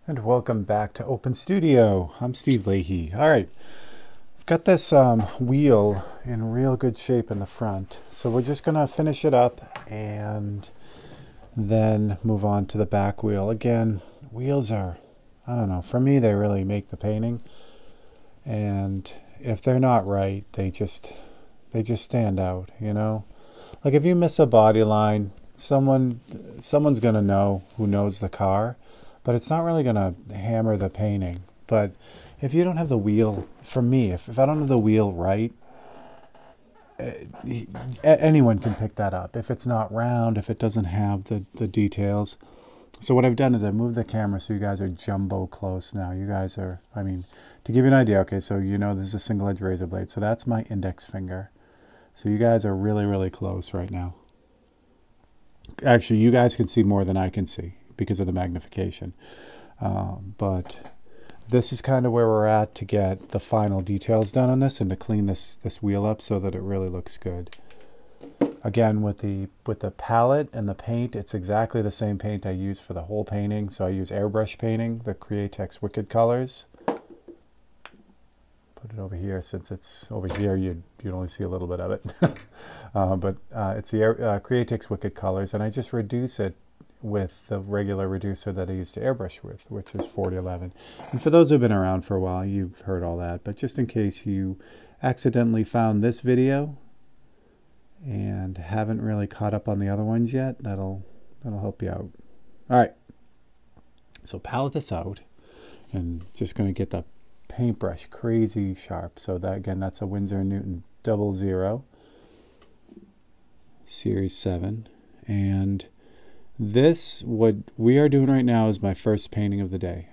And welcome back to Open Studio. I'm Steve Leahy. All right, I've got this wheel in real good shape in the front. So we're just gonna finish it up and then move on to the back wheel. Again, wheels are, I don't know, for me they really make the painting. And if they're not right, they just stand out, you know? Like if you miss a body line, someone's gonna know who knows the car, but it's not really gonna hammer the painting. But if you don't have the wheel, for me, if I don't have the wheel right, anyone can pick that up. If it's not round, if it doesn't have the details. So what I've done is I've moved the camera so you guys are jumbo close now. You guys are, I mean, to give you an idea, okay, so you know this is a single edge razor blade. So that's my index finger. So you guys are really, really close right now. Actually, you guys can see more than I can see because of the magnification. But this is kind of where we're at to get the final details done on this and to clean this wheel up so that it really looks good. Again, with the palette and the paint, it's exactly the same paint I use for the whole painting. So I use airbrush painting, the Createx Wicked colors. Put it over here since it's over here. You'd only see a little bit of it. But it's the Createx Wicked colors, and I just reduce it with the regular reducer that I use to airbrush with, which is 4011. And for those who've been around for a while, you've heard all that. But just in case you accidentally found this video and haven't really caught up on the other ones yet, that'll help you out. All right, so palette this out, and just going to get the paintbrush crazy sharp. So that, again, that's a Winsor & Newton 00 Series 7, and this, what we are doing right now, is my first painting of the day.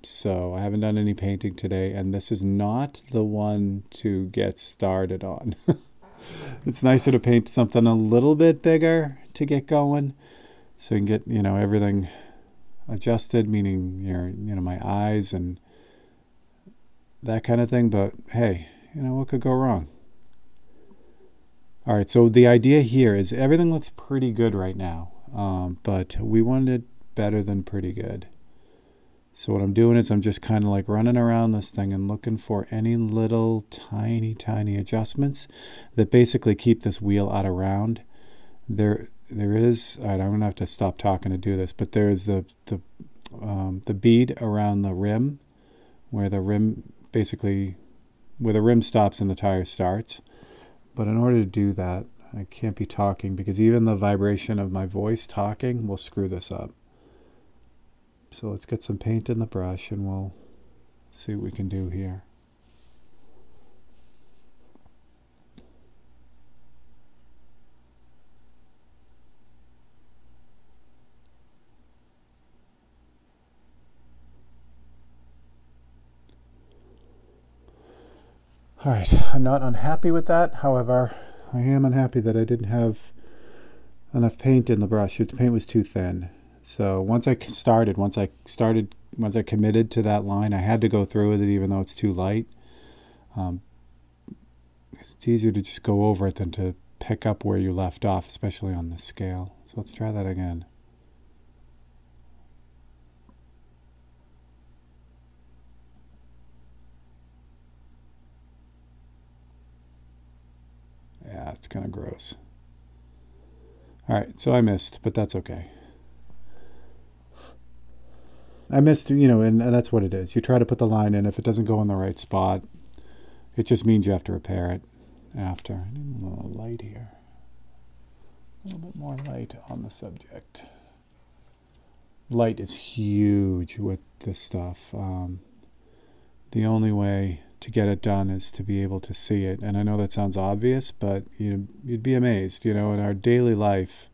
So I haven't done any painting today, and this is not the one to get started on. It's nicer to paint something a little bit bigger to get going, so you can get, you know, everything adjusted, meaning my eyes and that kind of thing. But hey, what could go wrong? All right, so the idea here is everything looks pretty good right now, but we wanted better than pretty good. So what I'm doing is I'm just kind of like running around this thing and looking for any little tiny adjustments that basically keep this wheel out of round. There is, all right, I'm gonna have to stop talking to do this, but there is the bead around the rim, where the rim stops and the tire starts. But in order to do that, I can't be talking because even the vibration of my voice talking will screw this up. So let's get some paint in the brush and we'll see what we can do here. All right, I'm not unhappy with that. However, I am unhappy that I didn't have enough paint in the brush. The paint was too thin. So once I committed to that line, I had to go through with it even though it's too light. It's easier to just go over it than to pick up where you left off, especially on the scale. So let's try that again. Yeah, it's kind of gross. All right, so I missed, but that's okay. I missed, and that's what it is. You try to put the line in. If it doesn't go in the right spot, it just means you have to repair it after. I need a little light here. A little bit more light on the subject. Light is huge with this stuff. The only way to get it done is to be able to see it. And I know that sounds obvious, but you'd be amazed, in our daily life.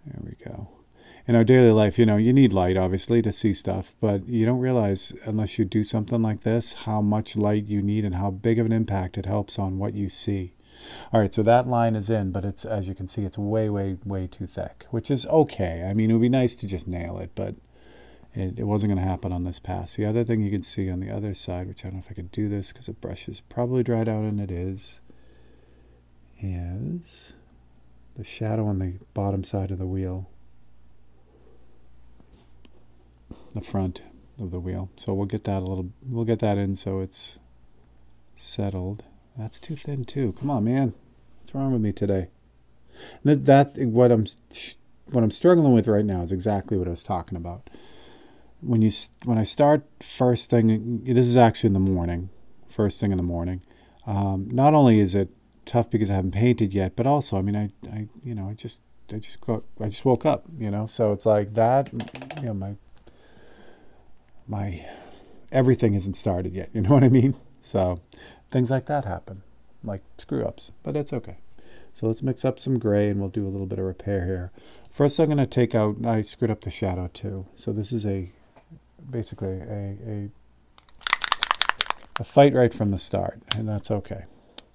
There we go. In our daily life, you need light, obviously, to see stuff, but you don't realize, unless you do something like this, how much light you need and how big of an impact it helps on what you see. All right, so that line is in, but it's, as you can see, it's way, way, way too thick, which is okay. I mean, it would be nice to just nail it, but it wasn't going to happen on this pass. The other thing you can see on the other side, which I don't know if I could do this because the brush is probably dried out, and it is the shadow on the bottom side of the wheel. the front of the wheel. So we'll get that in so it's settled. That's too thin too. Come on, man. What's wrong with me today? That's what I'm struggling with right now is exactly what I was talking about. When I start first thing, this is actually in the morning, first thing in the morning. Not only is it tough because I haven't painted yet, but also, I mean, I just woke up, so it's like that, my everything isn't started yet. You know what I mean? So things like that happen, like screw ups, but it's okay. So let's mix up some gray and we'll do a little bit of repair here. First, I'm going to take out, I screwed up the shadow too. So this is basically a fight right from the start, and that's okay.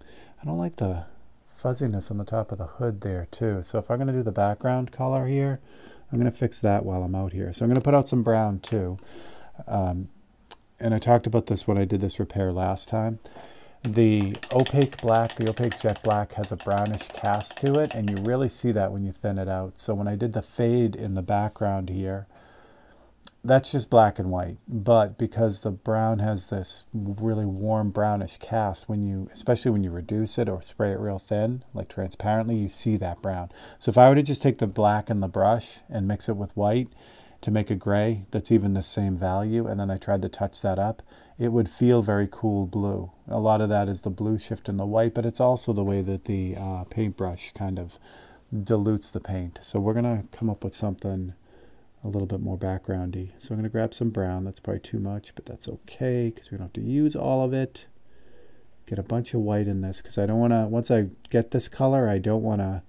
I don't like the fuzziness on the top of the hood there too. So if I'm going to do the background color here, I'm going to fix that while I'm out here. So I'm going to put out some brown too. And I talked about this when I did this repair last time. The opaque black, the opaque jet black has a brownish cast to it, and you really see that when you thin it out. So when I did the fade in the background here, that's just black and white. But because the brown has this really warm brownish cast, especially when you reduce it or spray it real thin, like transparently, you see that brown. So if I were to just take the black in the brush and mix it with white to make a gray that's even the same value, and then I tried to touch that up, it would feel very cool blue. A lot of that is the blue shift in the white, but it's also the way that the paintbrush kind of dilutes the paint. So we're going to come up with something a little bit more backgroundy. So I'm going to grab some brown. That's probably too much, but that's okay because we don't have to use all of it. Get a bunch of white in this because I don't want to, once I get this color, I don't want to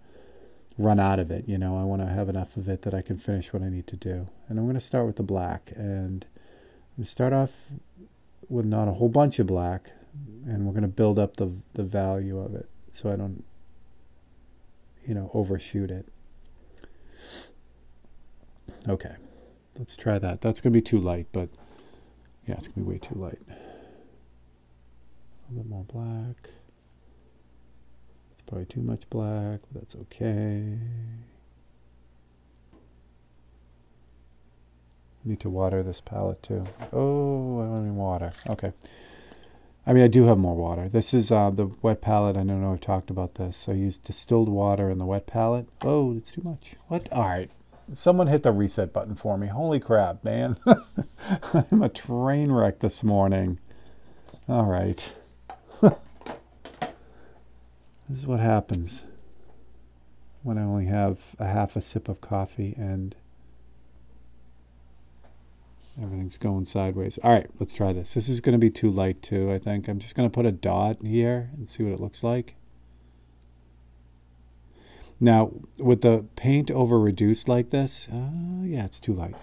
run out of it. I want to have enough of it that I can finish what I need to do. And I'm going to start with the black, and I'm going to start off with not a whole bunch of black, and we're going to build up the value of it so I don't overshoot it. Okay, let's try that. That's going to be too light, but yeah, it's going to be way too light. A little bit more black. It's probably too much black, but that's okay. I need to water this palette too. Oh, I don't have any water. Okay. I mean, I do have more water. This is the wet palette. I don't know if I've talked about this. I used distilled water in the wet palette. Oh, it's too much. What? All right. Someone hit the reset button for me. Holy crap, man. I'm a train wreck this morning. All right. This is what happens when I only have a half a sip of coffee and everything's going sideways. All right, let's try this. This is going to be too light too, I think. I'm just going to put a dot here and see what it looks like. Now, with the paint over reduced like this, yeah, it's too light.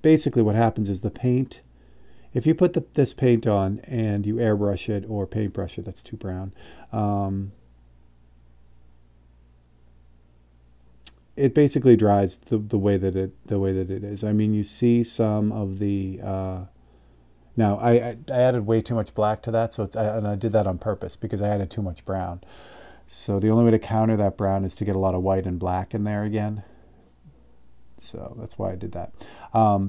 Basically what happens is the paint, if you put this paint on and you airbrush it or paintbrush it, that's too brown, it basically dries the way that it is. I mean, you see some of the now I added way too much black to that, so and I did that on purpose because I added too much brown. So the only way to counter that brown is to get a lot of white and black in there again. So that's why I did that.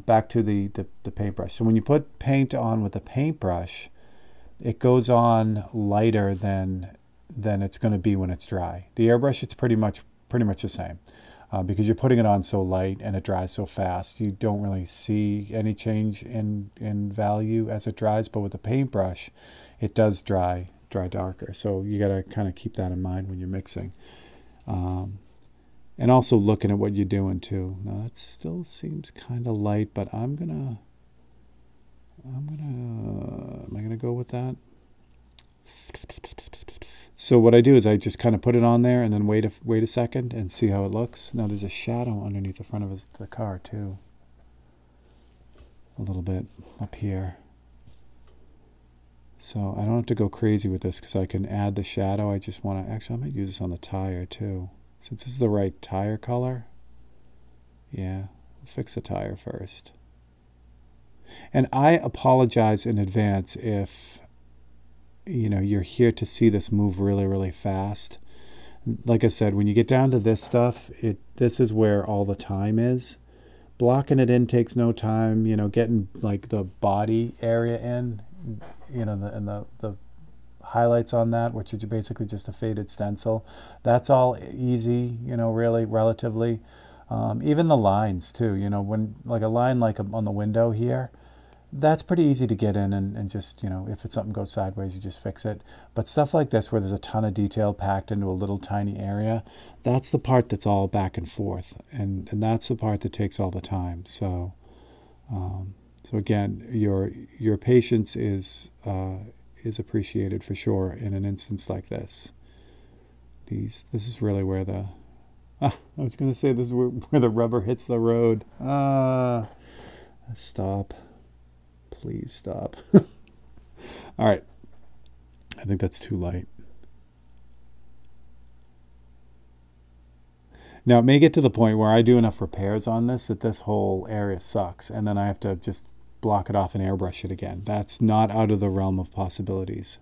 Back to the paintbrush. So when you put paint on with the paintbrush, it goes on lighter than it's going to be when it's dry. The airbrush, it's pretty much the same. Because you're putting it on so light and it dries so fast, you don't really see any change in value as it dries. But with the paintbrush, it does dry darker. So you got to kind of keep that in mind when you're mixing. And also looking at what you're doing too. Now that still seems kind of light, but am I gonna go with that? So what I do is I just kind of put it on there and then wait a second and see how it looks. Now there's a shadow underneath the front of the car too. A little bit up here. So I don't have to go crazy with this because I can add the shadow. I just want to, actually I might use this on the tire too. Since this is the right tire color. Yeah, we'll fix the tire first. And I apologize in advance if you're here to see this move really, really fast. like I said, when you get down to this stuff, this is where all the time is. Blocking it in takes no time. You know, getting like the body area in, you know, and the highlights on that, which is basically just a faded stencil. That's all easy, you know, really, relatively. Even the lines too, you know, when like a line like on the window here, that's pretty easy to get in and just, you know, if it's something goes sideways, you just fix it. But stuff like this where there's a ton of detail packed into a little tiny area, that's the part that's all back and forth. And that's the part that takes all the time. So again, your patience is appreciated for sure in an instance like this. This is really where I was going to say this is where the rubber hits the road. Stop. Please stop. All right. I think that's too light. Now, it may get to the point where I do enough repairs on this that this whole area sucks, and then I have to just block it off and airbrush it again. That's not out of the realm of possibilities.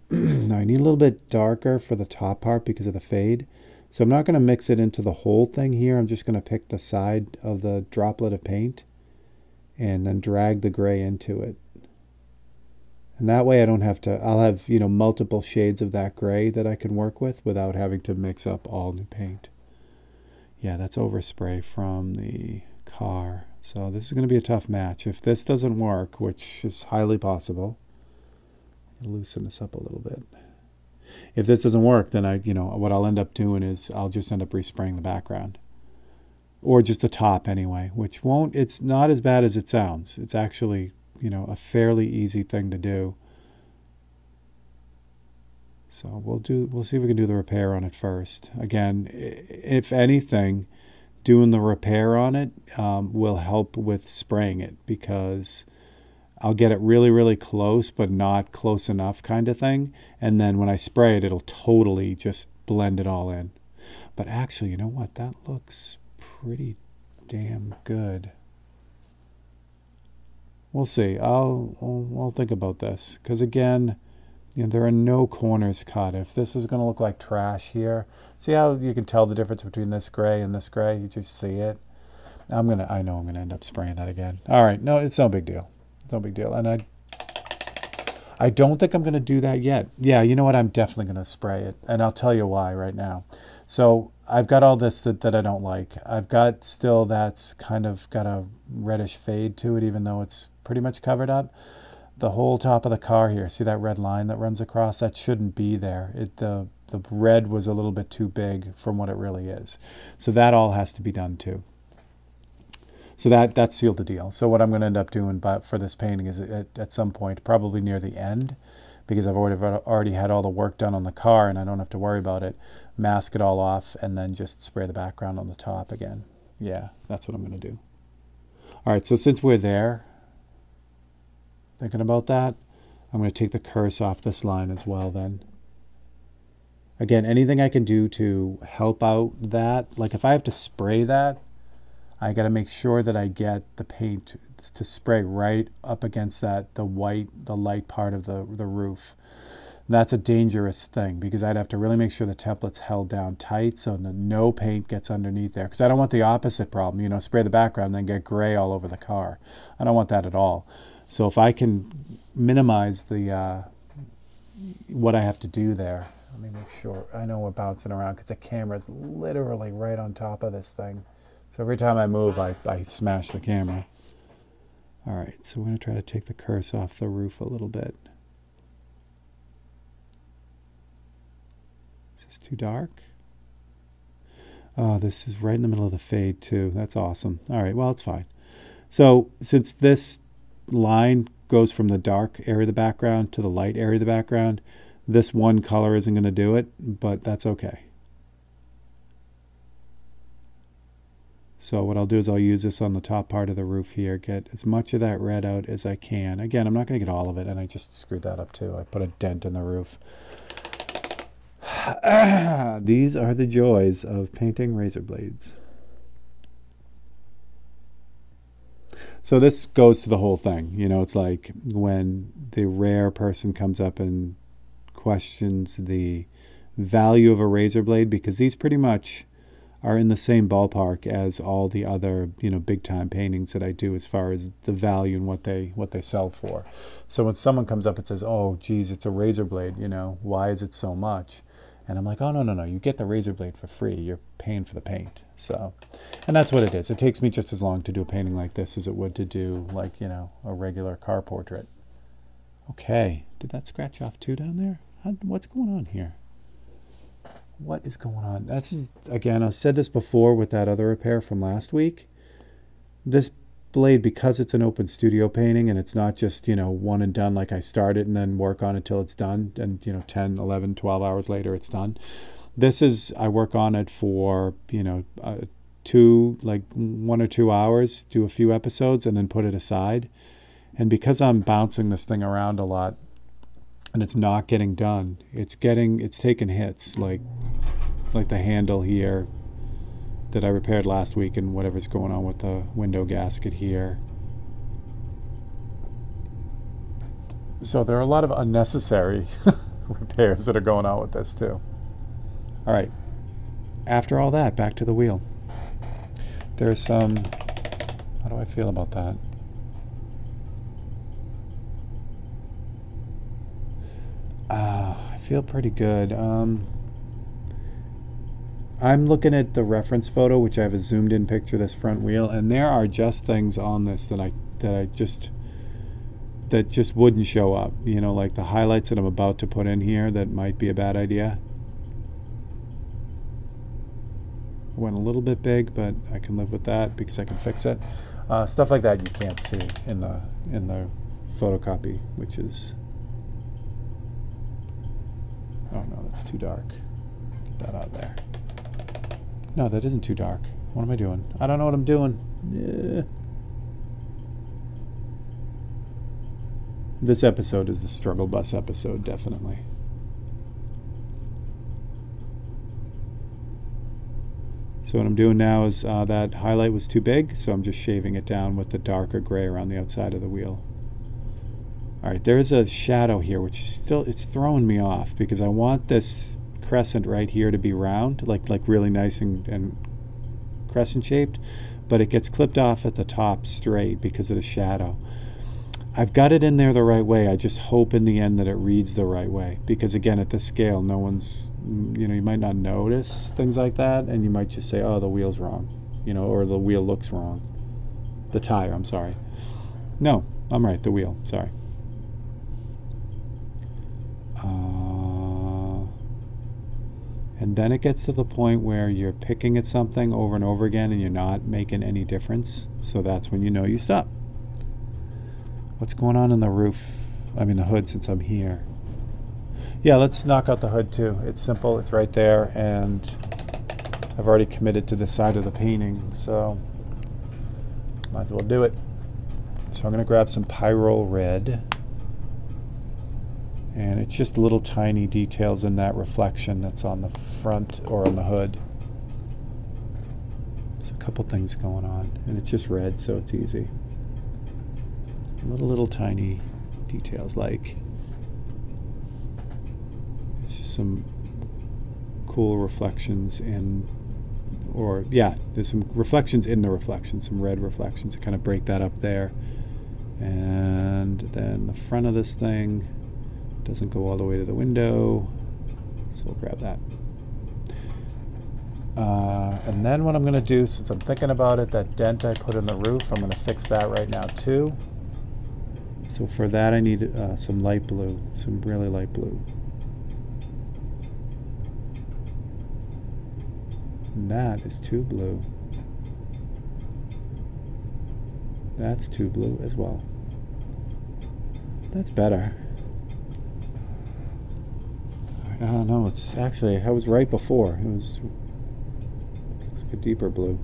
Now, I need a little bit darker for the top part because of the fade. So I'm not going to mix it into the whole thing here. I'm just going to pick the side of the droplet of paint and then drag the gray into it. And that way I don't have to, I'll have, you know, multiple shades of that gray that I can work with without having to mix up all new paint. Yeah, that's overspray from the car. So this is going to be a tough match. If this doesn't work, which is highly possible, I'll loosen this up a little bit. If this doesn't work, then what I'll end up doing is I'll just end up respraying the background. Or just the top anyway, which it's not as bad as it sounds. It's actually, you know, a fairly easy thing to do. So we'll see if we can do the repair on it first. Again, if anything, doing the repair on it will help with spraying it, because I'll get it really, really close, but not close enough kind of thing. And then when I spray it, it'll totally just blend it all in. But actually, you know what? That looks pretty damn good. We'll see. I'll think about this, because again, you know, there are no corners cut. If this is going to look like trash here, see how you can tell the difference between this gray and this gray? You just see it. I know I'm gonna end up spraying that again. All right, no, it's no big deal. It's no big deal. And I don't think I'm gonna do that yet. Yeah, you know what? I'm definitely gonna spray it, and I'll tell you why right now. So I've got all this that I don't like. I've got still that's kind of got a reddish fade to it, even though it's pretty much covered up. The whole top of the car here, see that red line that runs across? That shouldn't be there. The red was a little bit too big from what it really is. So that all has to be done too. So that sealed the deal. So what I'm going to end up doing for this painting is at some point, probably near the end, because I've already had all the work done on the car and I don't have to worry about it, mask it all off and then just spray the background on the top again. Yeah, that's what I'm going to do. All right, so since we're there, thinking about that, I'm going to take the curse off this line as well then. Again, anything I can do to help out that, like if I have to spray that, I got to make sure that I get the paint to spray right up against the light part of the roof. And that's a dangerous thing, because I'd have to really make sure the template's held down tight so no paint gets underneath there. Because I don't want the opposite problem, you know, spray the background and then get gray all over the car. I don't want that at all. So if I can minimize the what I have to do there, let me make sure. I know we're bouncing around because the camera's literally right on top of this thing. So every time I move, I smash the camera. All right, so we're going to try to take the curse off the roof a little bit. Is this too dark? Oh, this is right in the middle of the fade too. That's awesome. All right, well, it's fine. So since this line goes from the dark area of the background to the light area of the background, this one color isn't going to do it, but that's okay. So what I'll do is I'll use this on the top part of the roof here, get as much of that red out as I can. Again, I'm not going to get all of it, and I just screwed that up too. I put a dent in the roof. These are the joys of painting razor blades. So this goes to the whole thing. You know, it's like when the rare person comes up and questions the value of a razor blade, because these pretty much are in the same ballpark as all the other, big time paintings that I do as far as the value and what they sell for. So when someone comes up and says, "Oh, geez, it's a razor blade, why is it so much?" And I'm like, "Oh, no, you get the razor blade for free. You're paying for the paint." So, and that's what it is. It takes me just as long to do a painting like this as it would to do like, a regular car portrait. Okay, did that scratch off too down there? What's going on here? What is going on? This is, again, I said this before with that other repair from last week. This blade, because it's an open studio painting and it's not just, one and done, like I start it and then work on it till it's done, and 10, 11, 12 hours later it's done. This is, I work on it for, 1 or 2 hours, do a few episodes and then put it aside. And because I'm bouncing this thing around a lot and it's not getting done, it's taking hits, like the handle here that I repaired last week and whatever's going on with the window gasket here. So there are a lot of unnecessary repairs that are going on with this too. All right, after all that, back to the wheel. There's some, how do I feel about that? I feel pretty good. I'm looking at the reference photo, which I have a zoomed in picture of this front wheel, and there are just things on this that just wouldn't show up. Like the highlights that I'm about to put in here that might be a bad idea. I went a little bit big, but I can live with that because I can fix it. Stuff like that you can't see in the photocopy, which is, oh no, that's too dark. Get that out of there. No, that isn't too dark. What am I doing? I don't know what I'm doing. Yeah. This episode is the struggle bus episode, definitely. So what I'm doing now is that highlight was too big, so I'm just shaving it down with the darker gray around the outside of the wheel. All right, there's a shadow here, which is still, it's throwing me off because I want this crescent right here to be round, like really nice and crescent shaped, but it gets clipped off at the top straight because of the shadow. I've got it in there the right way. I just hope in the end that it reads the right way, because again, at this scale, no one's, you might not notice things like that, and you might just say, "Oh, the wheel's wrong," or the wheel looks wrong. The tire, I'm sorry. No, I'm right, the wheel, sorry. And then it gets to the point where you're picking at something over and over again and you're not making any difference. So that's when you stop. What's going on in the roof? I mean the hood, since I'm here. Yeah, let's knock out the hood too. It's simple, it's right there, and I've already committed to this side of the painting, so might as well do it. So I'm gonna grab some Pyrrole Red. And it's just little tiny details in that reflection that's on the front or on the hood. There's a couple things going on, and it's just red, so it's easy. Little tiny details, like it's just some cool reflections in, or yeah, there's some reflections in the reflection, some red reflections to kind of break that up there. And then the front of this thing doesn't go all the way to the window, so we'll grab that. And then what I'm going to do, since I'm thinking about it, that dent I put in the roof, I'm going to fix that right now too. So for that I need some light blue, some really light blue. And that is too blue. That's too blue as well. That's better. I don't know, it's actually, I was right before. It looks like a deeper blue.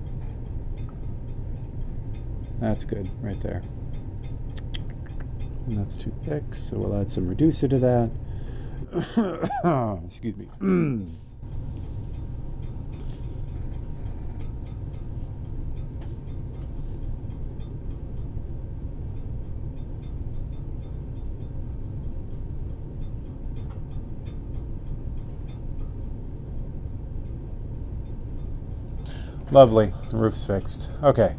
That's good, right there. And that's too thick, so we'll add some reducer to that. Excuse me. Lovely. The roof's fixed. Okay.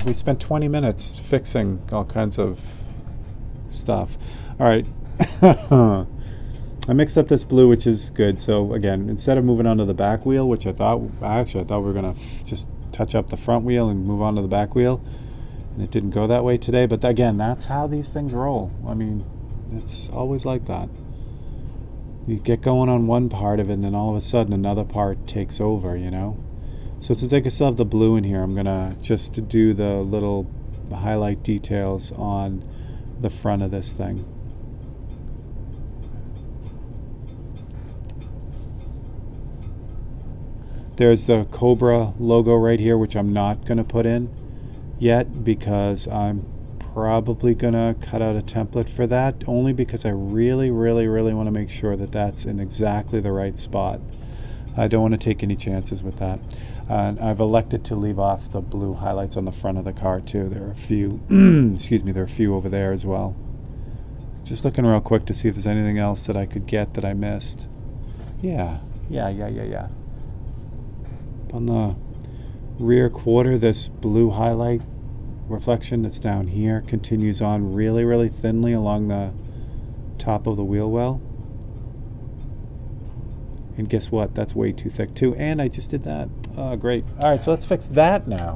We spent 20 minutes fixing all kinds of stuff. All right. I mixed up this blue, which is good. So again, instead of moving on to the back wheel, which I thought we were gonna just touch up the front wheel and move on to the back wheel, and it didn't go that way today. But again, that's how these things roll. I mean, it's always like that. You get going on one part of it, and then all of a sudden another part takes over, you know? So since I still have the blue in here, I'm gonna just do the little highlight details on the front of this thing. There's the Cobra logo right here, which I'm not gonna put in yet because I'm probably gonna cut out a template for that, only because I really want to make sure that that's in exactly the right spot. I don't want to take any chances with that. And I've elected to leave off the blue highlights on the front of the car too. There are a few, excuse me, there are a few over there as well. Just looking real quick to see if there's anything else that I could get that I missed. Yeah. On the rear quarter, this blue highlight reflection that's down here continues on really thinly along the top of the wheel well. And guess what? That's way too thick too. And I just did that. Oh, great. All right, so let's fix that now.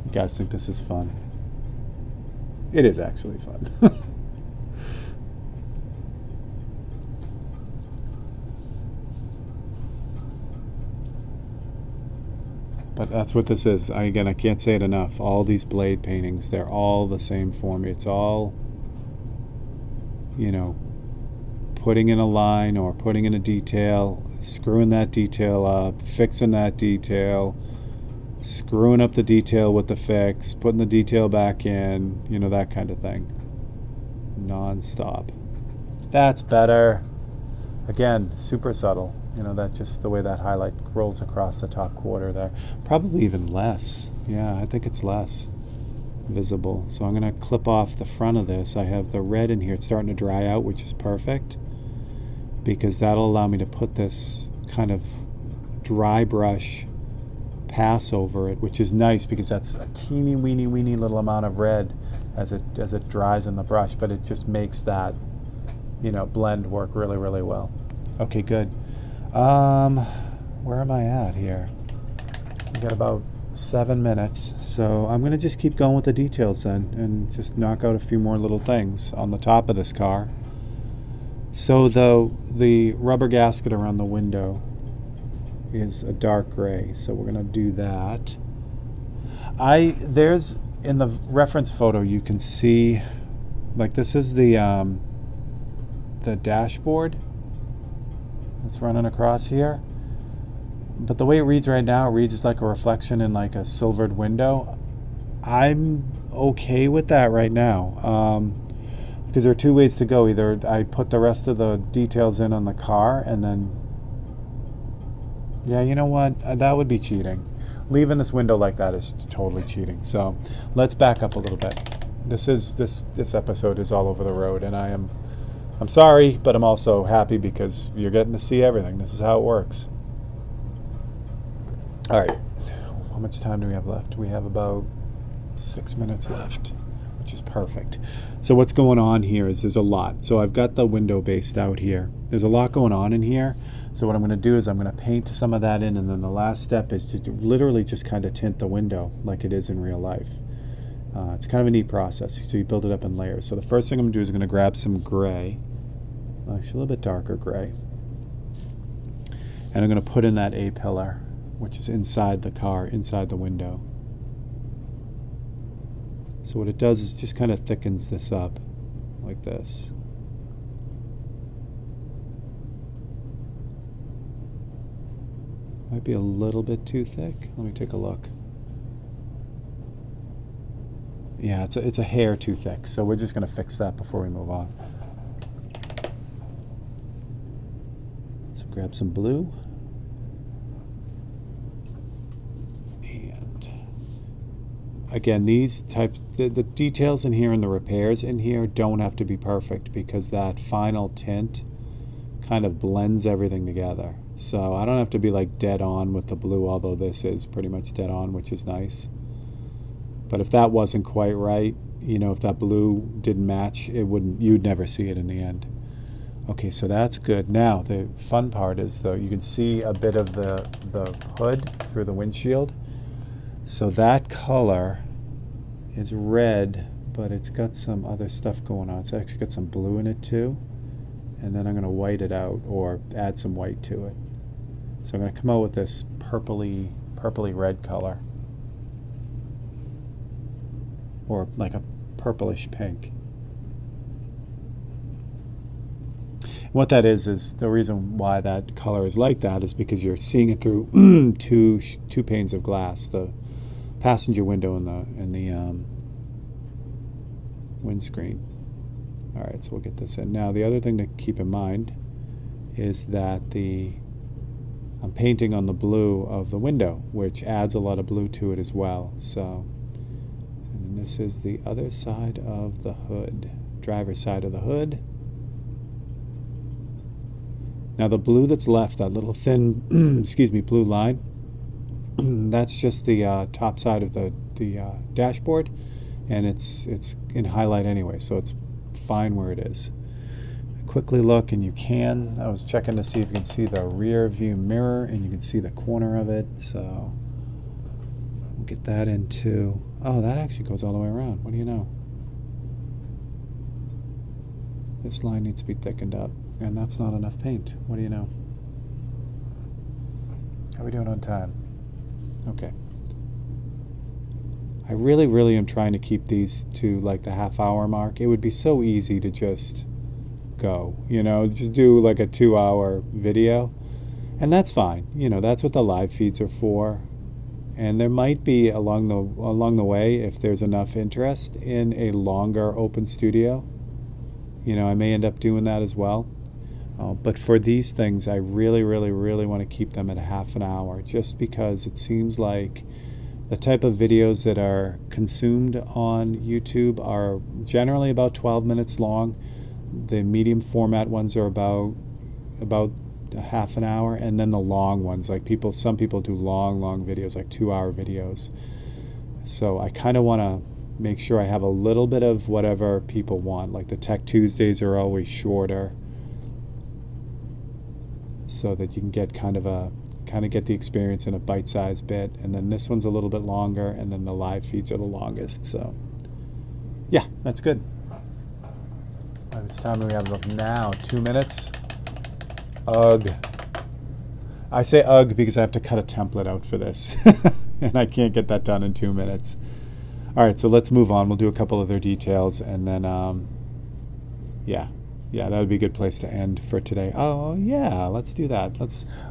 You guys think this is fun? It is actually fun. But that's what this is. Again, I can't say it enough. All these blade paintings, they're all the same for me. It's all, you know, putting in a line or putting in a detail, screwing that detail up, fixing that detail, screwing up the detail with the fix, putting the detail back in, you know, that kind of thing. Non-stop. That's better. Again, super subtle. You know, that just the way that highlight rolls across the top quarter there. Probably even less. Yeah, I think it's less visible. So I'm going to clip off the front of this. I have the red in here. It's starting to dry out, which is perfect, because that'll allow me to put this kind of dry brush pass over it, which is nice because that's a teeny weeny little amount of red as it dries in the brush, but it just makes that, you know, blend work really well. Okay, good. Where am I at here? We got about 7 minutes, so I'm going to just keep going with the details then and just knock out a few more little things on the top of this car. So the rubber gasket around the window is a dark gray, so we're going to do that. There's in the reference photo you can see, like, this is the dashboard that's running across here, but the way it reads right now, it reads as like a reflection in like a silvered window. I'm okay with that right now, because there are two ways to go. Either I put the rest of the details in on the car and then, yeah, you know what, that would be cheating. Leaving this window like that is totally cheating. So let's back up a little bit. This episode is all over the road, and I'm sorry, but I'm also happy because you're getting to see everything. This is how it works. All right, how much time do we have left? We have about 6 minutes left, which is perfect. So what's going on here is there's a lot. So I've got the window based out here. There's a lot going on in here. So what I'm going to do is I'm going to paint some of that in, and then the last step is to literally just kind of tint the window like it is in real life. It's kind of a neat process. So you build it up in layers. So the first thing I'm going to do is I'm going to grab some gray, actually a little bit darker gray, and I'm going to put in that A-pillar, which is inside the car, inside the window. So what it does is just kind of thickens this up like this. Might be a little bit too thick. Let me take a look. Yeah, it's a hair too thick, so we're just going to fix that before we move on. So grab some blue. And again, these types, the details in here and the repairs in here don't have to be perfect, because that final tint kind of blends everything together. So I don't have to be like dead on with the blue, although this is pretty much dead on, which is nice. But if that wasn't quite right, you know, if that blue didn't match, it wouldn't, you'd never see it in the end. Okay, so that's good. Now, the fun part is, though, you can see a bit of the hood through the windshield. So that color is red, but it's got some other stuff going on. It's actually got some blue in it, too. And then I'm going to white it out, or add some white to it. So I'm going to come out with this purpley red color, or like a purplish pink. What that is the reason why that color is like that is because you're seeing it through two panes of glass, the passenger window and the windscreen. All right, so we'll get this in. Now, the other thing to keep in mind is that I'm painting on the blue of the window, which adds a lot of blue to it as well. So, and this is the other side of the hood, driver's side of the hood. Now the blue that's left, that little thin, excuse me, blue line, that's just the top side of the dashboard, and it's in highlight anyway, so it's fine where it is. Quickly look, and you can. I was checking to see if you can see the rear view mirror, and you can see the corner of it. So we'll get that into. Oh, that actually goes all the way around. What do you know? This line needs to be thickened up. And that's not enough paint. What do you know? How are we doing on time? Okay. I really am trying to keep these to like the half-hour mark. It would be so easy to just go, you know, just do like a 2-hour video. And that's fine. You know, that's what the live feeds are for. And there might be along the way, if there's enough interest in a longer open studio, you know, I may end up doing that as well. But for these things, I really want to keep them at a half an hour, just because it seems like the type of videos that are consumed on YouTube are generally about 12 minutes long. The medium format ones are about a half an hour, and then the long ones, like some people do long videos, like 2-hour videos. So I kind of want to make sure I have a little bit of whatever people want. Like the Tech Tuesdays are always shorter, so that you can get kind of get the experience in a bite-sized bit. And then this one's a little bit longer, and then the live feeds are the longest. So yeah, that's good. How much time do we have now? 2 minutes. Ugh. I say ugh because I have to cut a template out for this and I can't get that done in 2 minutes. All right, so let's move on. We'll do a couple other details, and then yeah, that would be a good place to end for today. Oh yeah, let's do that.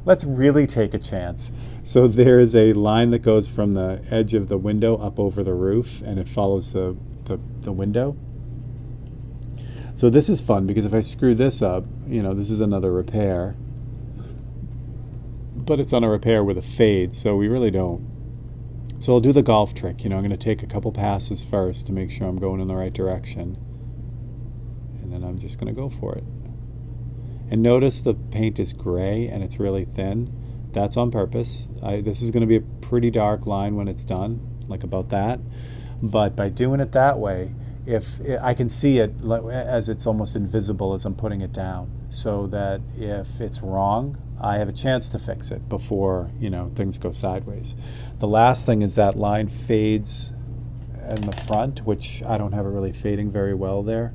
Let's really take a chance. So there is a line that goes from the edge of the window up over the roof, and it follows the window. So this is fun because if I screw this up, you know, this is another repair, but it's on a repair with a fade, so we really don't. So I'll do the golf trick. You know, I'm going to take a couple passes first to make sure I'm going in the right direction. And then I'm just going to go for it. And notice the paint is gray and it's really thin. That's on purpose. This is going to be a pretty dark line when it's done, like about that. But by doing it that way, I can see it as it's almost invisible as I'm putting it down, so that if it's wrong, I have a chance to fix it before, you know, things go sideways. The last thing is that line fades in the front, which I don't have it really fading very well there.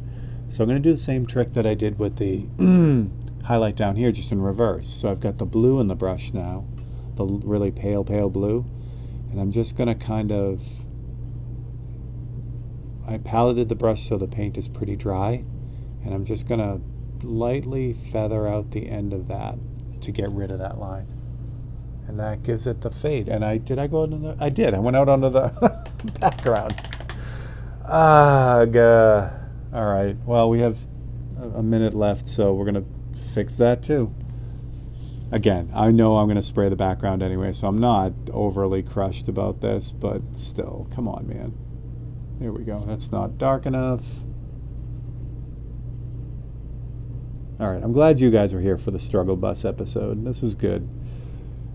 So I'm going to do the same trick that I did with the highlight down here, just in reverse. So I've got the blue in the brush now, the really pale blue, and I'm just going to kind of, I paletted the brush so the paint is pretty dry, and I'm just going to lightly feather out the end of that to get rid of that line. And that gives it the fade. And I go into the, I did. I went out onto the background. All right, well, we have a minute left, so we're going to fix that too. Again, I know I'm going to spray the background anyway, so I'm not overly crushed about this, but still, come on, man. There we go. That's not dark enough. All right, I'm glad you guys were here for the struggle bus episode. This was good.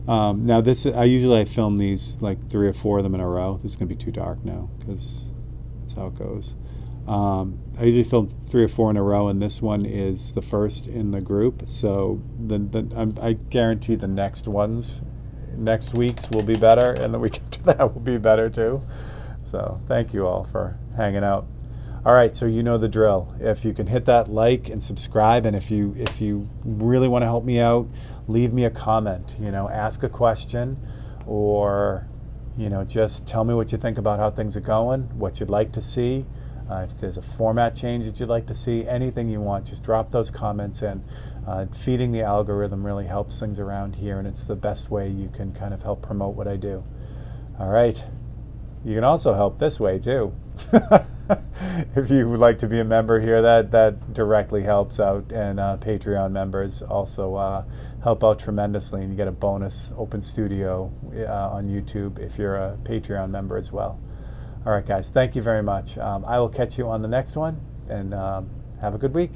Now I usually film these like 3 or 4 of them in a row. This is gonna be too dark now because that's how it goes. I usually film 3 or 4 in a row, and this one is the first in the group. So I guarantee the next week's will be better, and the week after that will be better too. So thank you all for hanging out. All right, so you know the drill. If you can hit that like and subscribe, and if you really want to help me out, leave me a comment. Ask a question, or just tell me what you think about how things are going, what you'd like to see. If there's a format change that you'd like to see, anything you want, just drop those comments in. Feeding the algorithm really helps things around here, and it's the best way you can kind of help promote what I do. All right. You can also help this way too. If you would like to be a member here, that directly helps out, and Patreon members also help out tremendously, and you get a bonus open studio on YouTube if you're a Patreon member as well. All right, guys, thank you very much. I will catch you on the next one, and have a good week.